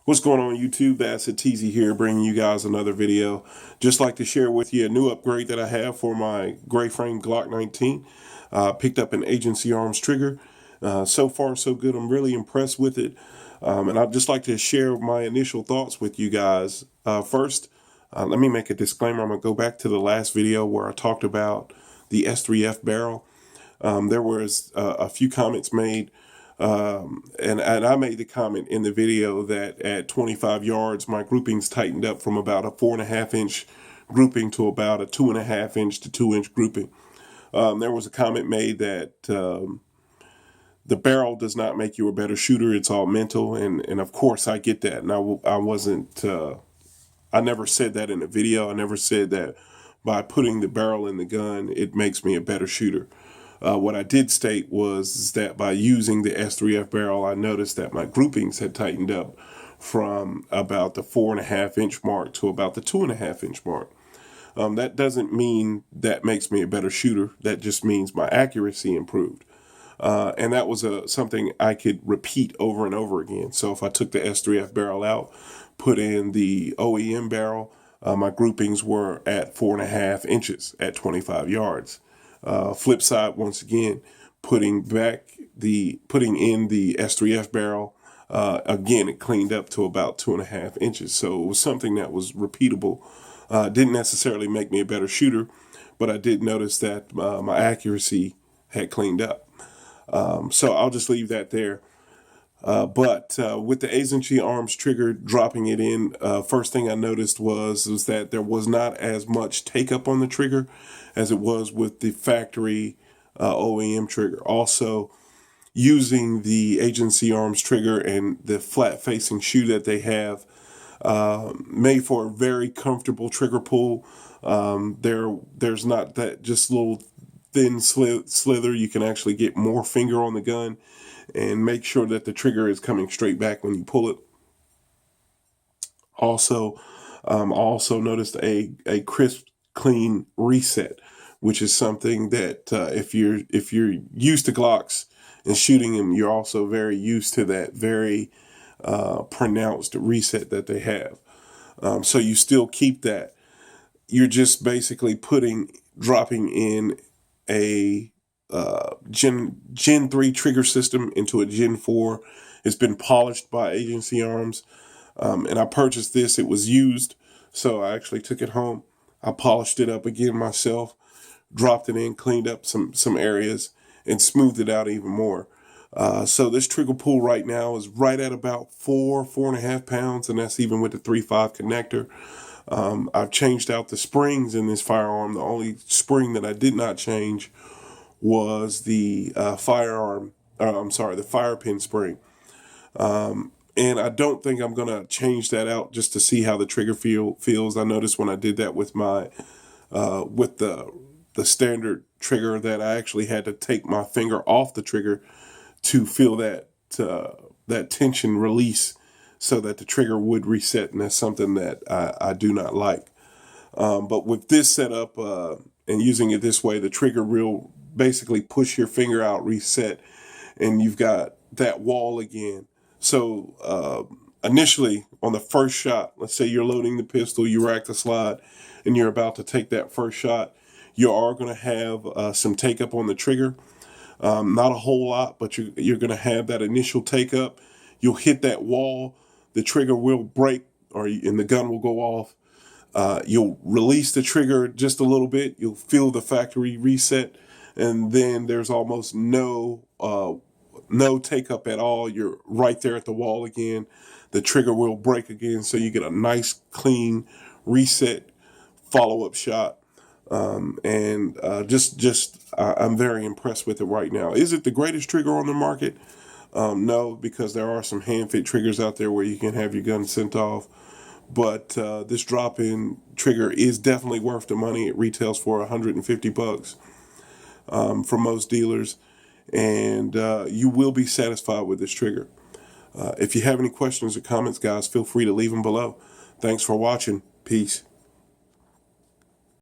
What's going on YouTube? That's Teezy here, bringing you guys another video. Just like to share with you a new upgrade that I have for my gray frame Glock 19. Picked up an Agency Arms trigger. So far so good. I'm really impressed with it. And I'd just like to share my initial thoughts with you guys. First, let me make a disclaimer. I'm going to go back to the last video where I talked about the S3F barrel. There was a few comments made, and I made the comment in the video that at 25 yards, my groupings tightened up from about a 4.5-inch grouping to about a 2.5-inch to 2-inch grouping. There was a comment made that the barrel does not make you a better shooter. It's all mental, and of course I get that. And I wasn't. I never said that in a video. I never said that by putting the barrel in the gun, it makes me a better shooter. What I did state was that by using the S3F barrel, I noticed that my groupings had tightened up from about the 4.5-inch mark to about the 2.5-inch mark. That doesn't mean that makes me a better shooter. That just means my accuracy improved. And that was something I could repeat over and over again. So if I took the S3F barrel out, put in the OEM barrel, my groupings were at 4.5 inches at 25 yards. Flip side, once again, putting in the S3F barrel, again, it cleaned up to about 2.5 inches. So it was something that was repeatable. Didn't necessarily make me a better shooter, but I did notice that my accuracy had cleaned up. So I'll just leave that there. But with the Agency Arms trigger, dropping it in, first thing I noticed was that there was not as much take up on the trigger as it was with the factory OEM trigger. Also, using the Agency Arms trigger and the flat facing shoe that they have made for a very comfortable trigger pull. There's not that just little thin slither. You can actually get more finger on the gun and make sure that the trigger is coming straight back when you pull it. Also, noticed a crisp, clean reset, which is something that if you're used to Glocks and shooting them, you're also very used to that very pronounced reset that they have. So you still keep that. You're just basically dropping in a Gen 3 trigger system into a Gen 4. It's been polished by Agency Arms. And I purchased this. It was used, so I actually took it home. I polished it up again myself, dropped it in, cleaned up some areas, and smoothed it out even more. So this trigger pull right now is right at about 4.5 pounds, and that's even with the 3.5 connector. I've changed out the springs in this firearm. The only spring that I did not change was the the fire pin spring. And I don't think I'm going to change that out just to see how the trigger feels. I noticed when I did that with my, with the standard trigger, that I actually had to take my finger off the trigger to feel that tension release so that the trigger would reset. And that's something that I do not like. But with this setup, and using it this way, the trigger will basically push your finger out, reset, and you've got that wall again. So initially on the first shot, let's say you're loading the pistol, you rack the slide, and you're about to take that first shot, you are going to have some take up on the trigger. Not a whole lot, but you're going to have that initial take up. You'll hit that wall, the trigger will break, and the gun will go off. You'll release the trigger just a little bit. You'll feel the factory reset, and then there's almost no take up at all. You're right there at the wall again. The trigger will break again, so you get a nice clean reset follow-up shot. I'm very impressed with it right now. Is it the greatest trigger on the market? No, because there are some hand-fit triggers out there where you can have your gun sent off. But this drop-in trigger is definitely worth the money. It retails for $150 from most dealers, and you will be satisfied with this trigger. If you have any questions or comments, guys, feel free to leave them below. Thanks for watching. Peace.